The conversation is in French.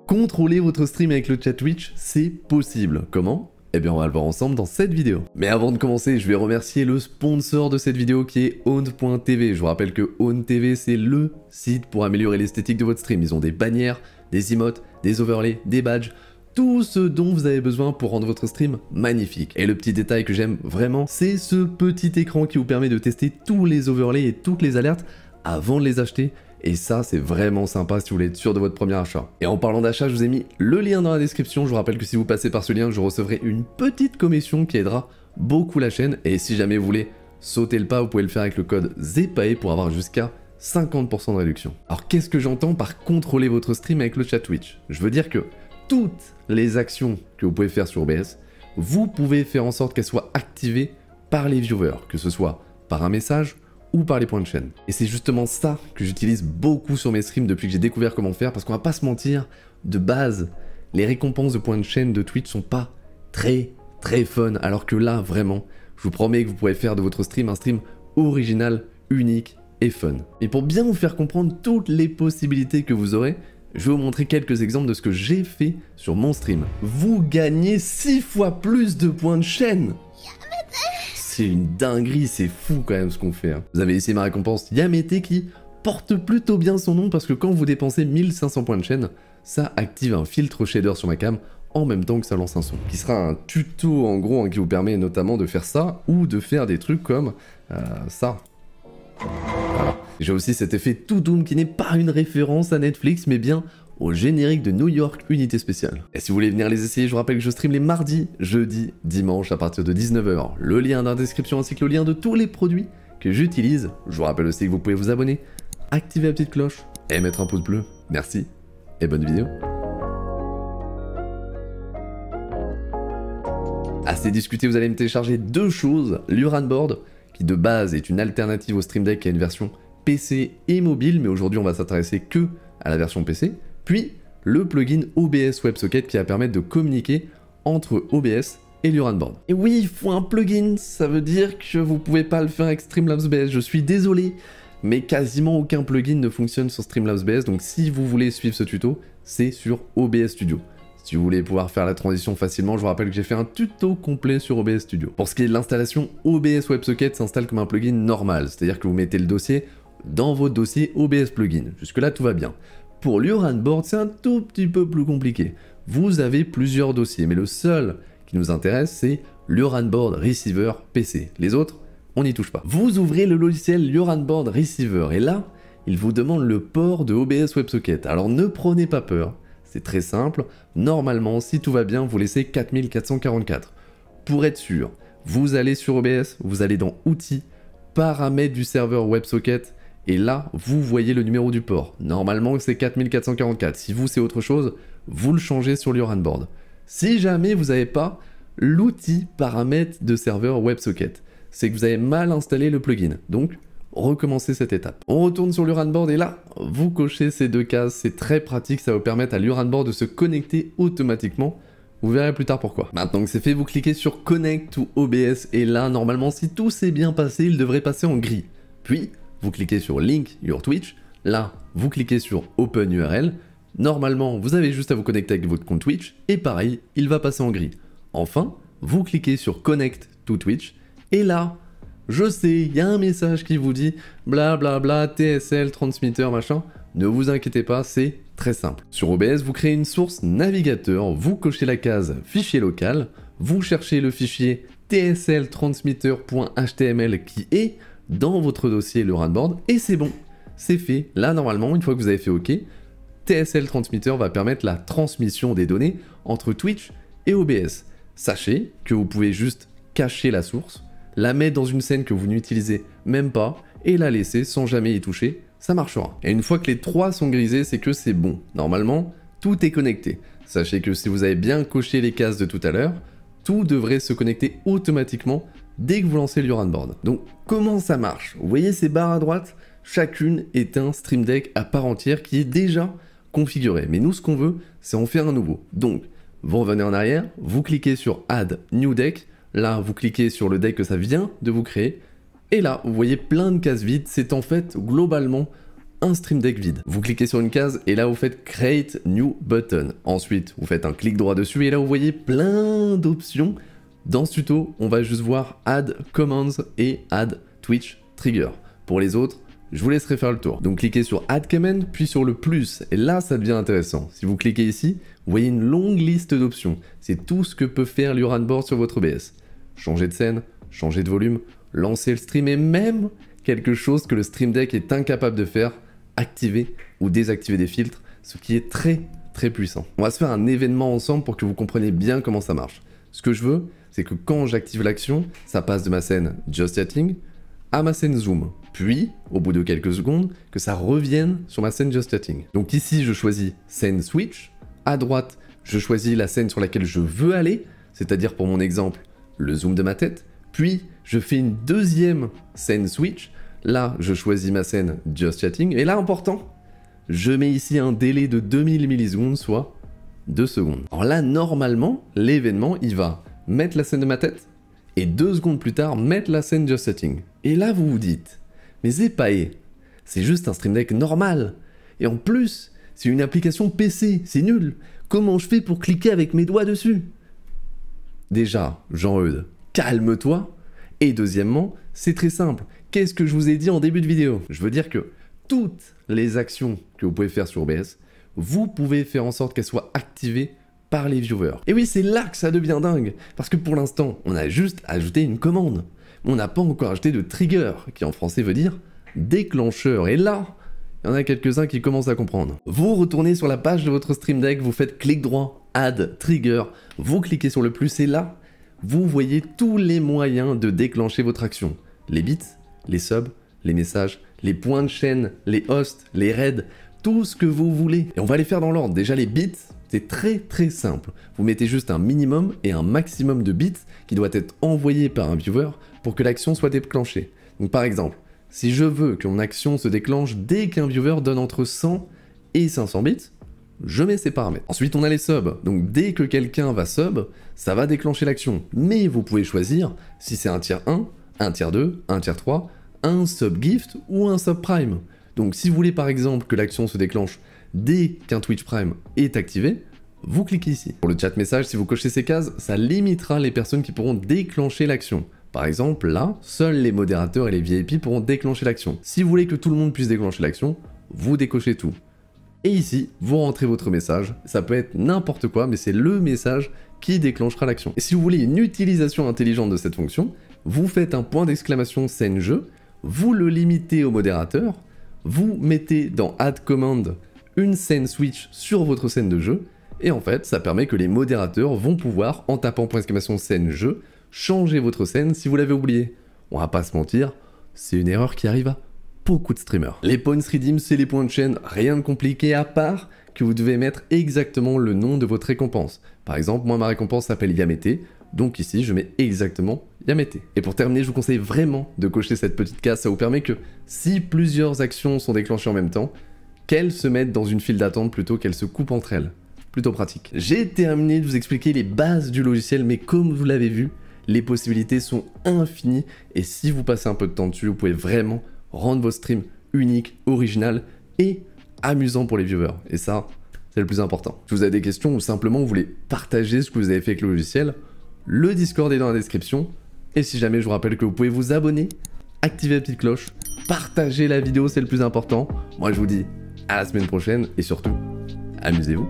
Contrôler votre stream avec le chat Twitch, c'est possible. Comment ? Eh bien on va le voir ensemble dans cette vidéo. Mais avant de commencer, je vais remercier le sponsor de cette vidéo qui est Own.tv. Je vous rappelle que Own.tv c'est le site pour améliorer l'esthétique de votre stream. Ils ont des bannières, des emotes, des overlays, des badges, tout ce dont vous avez besoin pour rendre votre stream magnifique. Et le petit détail que j'aime vraiment, c'est ce petit écran qui vous permet de tester tous les overlays et toutes les alertes avant de les acheter. Et ça, c'est vraiment sympa si vous voulez être sûr de votre premier achat. Et en parlant d'achat, je vous ai mis le lien dans la description. Je vous rappelle que si vous passez par ce lien, je recevrai une petite commission qui aidera beaucoup la chaîne. Et si jamais vous voulez sauter le pas, vous pouvez le faire avec le code ZEPAE pour avoir jusqu'à 50% de réduction. Alors qu'est-ce que j'entends par contrôler votre stream avec le chat Twitch? Je veux dire que toutes les actions que vous pouvez faire sur OBS, vous pouvez faire en sorte qu'elles soient activées par les viewers, que ce soit par un message ou par les points de chaîne. Et c'est justement ça que j'utilise beaucoup sur mes streams depuis que j'ai découvert comment faire, parce qu'on va pas se mentir, de base, les récompenses de points de chaîne de Twitch sont pas très fun, alors que là, vraiment, je vous promets que vous pourrez faire de votre stream un stream original, unique et fun. Et pour bien vous faire comprendre toutes les possibilités que vous aurez, je vais vous montrer quelques exemples de ce que j'ai fait sur mon stream. Vous gagnez 6 fois plus de points de chaîne! C'est une dinguerie, c'est fou quand même ce qu'on fait. Vous avez ici ma récompense Yamete qui porte plutôt bien son nom parce que quand vous dépensez 1500 points de chaîne, ça active un filtre shader sur ma cam en même temps que ça lance un son. Qui sera un tuto en gros qui vous permet notamment de faire ça ou de faire des trucs comme ça. Voilà. J'ai aussi cet effet Toudoum qui n'est pas une référence à Netflix mais bien au générique de New York Unité Spéciale. Et si vous voulez venir les essayer, je vous rappelle que je stream les mardis, jeudis, dimanches à partir de 19 h. Le lien dans la description ainsi que le lien de tous les produits que j'utilise. Je vous rappelle aussi que vous pouvez vous abonner, activer la petite cloche et mettre un pouce bleu. Merci et bonne vidéo. Assez discuté, vous allez me télécharger deux choses. L'Uranboard, qui de base est une alternative au Stream Deck qui a une version PC et mobile, mais aujourd'hui on va s'intéresser que à la version PC. Puis le plugin OBS WebSocket qui va permettre de communiquer entre OBS et l'Uranboard. Et oui, il faut un plugin, ça veut dire que vous pouvez pas le faire avec Streamlabs OBS, je suis désolé, mais quasiment aucun plugin ne fonctionne sur Streamlabs OBS, donc si vous voulez suivre ce tuto, c'est sur OBS Studio. Si vous voulez pouvoir faire la transition facilement, je vous rappelle que j'ai fait un tuto complet sur OBS Studio. Pour ce qui est de l'installation, OBS WebSocket s'installe comme un plugin normal, c'est-à-dire que vous mettez le dossier dans votre dossier OBS Plugin. Jusque là, tout va bien. Pour l'Uranboard, c'est un tout petit peu plus compliqué. Vous avez plusieurs dossiers, mais le seul qui nous intéresse, c'est l'Uranboard Receiver PC. Les autres, on n'y touche pas. Vous ouvrez le logiciel l'Uranboard Receiver, et là, il vous demande le port de OBS WebSocket. Alors ne prenez pas peur, c'est très simple. Normalement, si tout va bien, vous laissez 4444. Pour être sûr, vous allez sur OBS, vous allez dans Outils, Paramètres du serveur WebSocket, et là, vous voyez le numéro du port. Normalement, c'est 4444. Si vous, c'est autre chose, vous le changez sur l'Uranboard. Si jamais vous n'avez pas l'outil paramètres de serveur WebSocket, c'est que vous avez mal installé le plugin. Donc, recommencez cette étape. On retourne sur l'Uranboard et là, vous cochez ces deux cases. C'est très pratique, ça va vous permettre à l'Uranboard de se connecter automatiquement. Vous verrez plus tard pourquoi. Maintenant que c'est fait, vous cliquez sur Connect to OBS et là, normalement, si tout s'est bien passé, il devrait passer en gris. Puis, vous cliquez sur Link Your Twitch, là, vous cliquez sur Open URL, normalement, vous avez juste à vous connecter avec votre compte Twitch, et pareil, il va passer en gris. Enfin, vous cliquez sur Connect to Twitch, et là, je sais, il y a un message qui vous dit blablabla, TSL, transmitter, machin, ne vous inquiétez pas, c'est très simple. Sur OBS, vous créez une source navigateur, vous cochez la case fichier local, vous cherchez le fichier TSL transmitter.html qui est dans votre dossier l'Uranboard et c'est bon, c'est fait. Là normalement, une fois que vous avez fait OK, TSL Transmitter va permettre la transmission des données entre Twitch et OBS. Sachez que vous pouvez juste cacher la source, la mettre dans une scène que vous n'utilisez même pas et la laisser sans jamais y toucher, ça marchera. Et une fois que les trois sont grisés, c'est que c'est bon. Normalement, tout est connecté. Sachez que si vous avez bien coché les cases de tout à l'heure, tout devrait se connecter automatiquement dès que vous lancez l'Uranboard. Donc comment ça marche? Vous voyez ces barres à droite? Chacune est un Stream Deck à part entière qui est déjà configuré. Mais nous, ce qu'on veut, c'est en faire un nouveau. Donc, vous revenez en arrière, vous cliquez sur Add New Deck. Là, vous cliquez sur le deck que ça vient de vous créer. Et là, vous voyez plein de cases vides. C'est en fait globalement un Stream Deck vide. Vous cliquez sur une case et là vous faites Create New Button. Ensuite, vous faites un clic droit dessus et là vous voyez plein d'options. Dans ce tuto, on va juste voir Add Commands et Add Twitch Trigger. Pour les autres, je vous laisserai faire le tour. Donc cliquez sur Add Command, puis sur le plus, et là ça devient intéressant. Si vous cliquez ici, vous voyez une longue liste d'options. C'est tout ce que peut faire l'URANBoard sur votre OBS. Changer de scène, changer de volume, lancer le stream et même quelque chose que le Stream Deck est incapable de faire, activer ou désactiver des filtres, ce qui est très très puissant. On va se faire un événement ensemble pour que vous compreniez bien comment ça marche. Ce que je veux, c'est que quand j'active l'action, ça passe de ma scène Just Chatting à ma scène Zoom. Puis, au bout de quelques secondes, que ça revienne sur ma scène Just Chatting. Donc ici, je choisis scène Switch. À droite, je choisis la scène sur laquelle je veux aller, c'est-à-dire pour mon exemple, le zoom de ma tête. Puis, je fais une deuxième scène Switch. Là, je choisis ma scène Just Chatting. Et là, important, je mets ici un délai de 2000 millisecondes, soit 2 secondes. Alors là, normalement, l'événement, il va mettre la scène de ma tête et 2 secondes plus tard, mettre la scène Just Chatting. Et là, vous vous dites, mais Zepae, c'est juste un Stream Deck normal. Et en plus, c'est une application PC, c'est nul. Comment je fais pour cliquer avec mes doigts dessus? Déjà, Jean-Eudes, calme-toi. Et deuxièmement, c'est très simple. Qu'est-ce que je vous ai dit en début de vidéo? Je veux dire que toutes les actions que vous pouvez faire sur OBS, vous pouvez faire en sorte qu'elles soient activées par les viewers. Et oui, c'est là que ça devient dingue, parce que pour l'instant, on a juste ajouté une commande. On n'a pas encore ajouté de trigger, qui en français veut dire déclencheur. Et là, il y en a quelques-uns qui commencent à comprendre. Vous retournez sur la page de votre Stream Deck, vous faites clic droit, Add Trigger, vous cliquez sur le plus et là, vous voyez tous les moyens de déclencher votre action. Les bits, les subs, les messages, les points de chaîne, les hosts, les raids, tout ce que vous voulez. Et on va les faire dans l'ordre. Déjà les bits, c'est très très simple. Vous mettez juste un minimum et un maximum de bits qui doit être envoyé par un viewer pour que l'action soit déclenchée. Donc par exemple, si je veux que mon action se déclenche dès qu'un viewer donne entre 100 et 500 bits, je mets ces paramètres. Ensuite, on a les subs. Donc dès que quelqu'un va sub, ça va déclencher l'action. Mais vous pouvez choisir si c'est un tier 1, un tier 2, un tier 3, un sub gift ou un sub prime. Donc si vous voulez par exemple que l'action se déclenche dès qu'un Twitch Prime est activé, vous cliquez ici. Pour le chat message, si vous cochez ces cases, ça limitera les personnes qui pourront déclencher l'action. Par exemple, là, seuls les modérateurs et les VIP pourront déclencher l'action. Si vous voulez que tout le monde puisse déclencher l'action, vous décochez tout. Et ici, vous rentrez votre message. Ça peut être n'importe quoi, mais c'est le message qui déclenchera l'action. Et si vous voulez une utilisation intelligente de cette fonction, vous faites un point d'exclamation scène jeu, vous le limitez au modérateur, vous mettez dans Add Command une scène switch sur votre scène de jeu, et en fait, ça permet que les modérateurs vont pouvoir, en tapant point d'exclamation scène jeu, changer votre scène si vous l'avez oublié. On va pas se mentir, c'est une erreur qui arrive à beaucoup de streamers. Les points redeem, c'est les points de chaîne, rien de compliqué à part que vous devez mettre exactement le nom de votre récompense. Par exemple, moi ma récompense s'appelle Yamete, donc ici je mets exactement Yamete. Et pour terminer, je vous conseille vraiment de cocher cette petite case, ça vous permet que si plusieurs actions sont déclenchées en même temps, qu'elles se mettent dans une file d'attente plutôt qu'elles se coupent entre elles. Plutôt pratique. J'ai terminé de vous expliquer les bases du logiciel, mais comme vous l'avez vu, les possibilités sont infinies, et si vous passez un peu de temps dessus, vous pouvez vraiment rendre vos streams uniques, original et amusant pour les viewers. Et ça, c'est le plus important. Si vous avez des questions ou simplement vous voulez partager ce que vous avez fait avec le logiciel, le Discord est dans la description. Et si jamais, je vous rappelle que vous pouvez vous abonner, activer la petite cloche, partager la vidéo, c'est le plus important. Moi, je vous dis à la semaine prochaine et surtout, amusez-vous.